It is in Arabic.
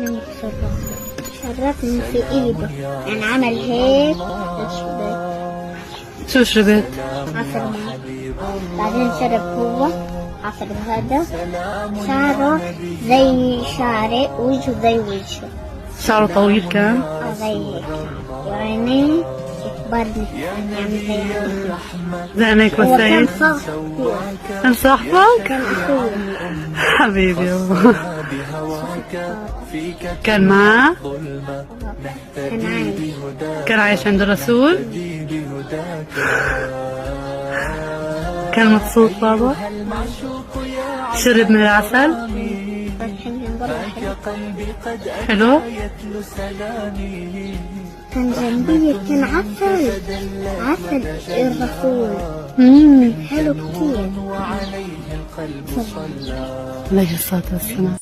من شرفني في ايده، يعني عمل هيك. شو شربت؟ عصر ماء، بعدين شرب هو عصر هذا، شعره زي شعري، وجهه زي وجهه. شعره طويل كان؟ زي هيك، وعينيه يكبرني يعني زي عينيك هو كان وسعيد؟ صاحبي. كان صاحبك؟ كان أخوي. حبيبي كان معاه؟ كان عايش. كان عايش عند الرسول؟ كان مبسوط بابا؟ شرب من العسل؟ حلو؟ كان جنبي كان عسل، عسل الرسول حلو كتير. عليه الصلاة والسلام.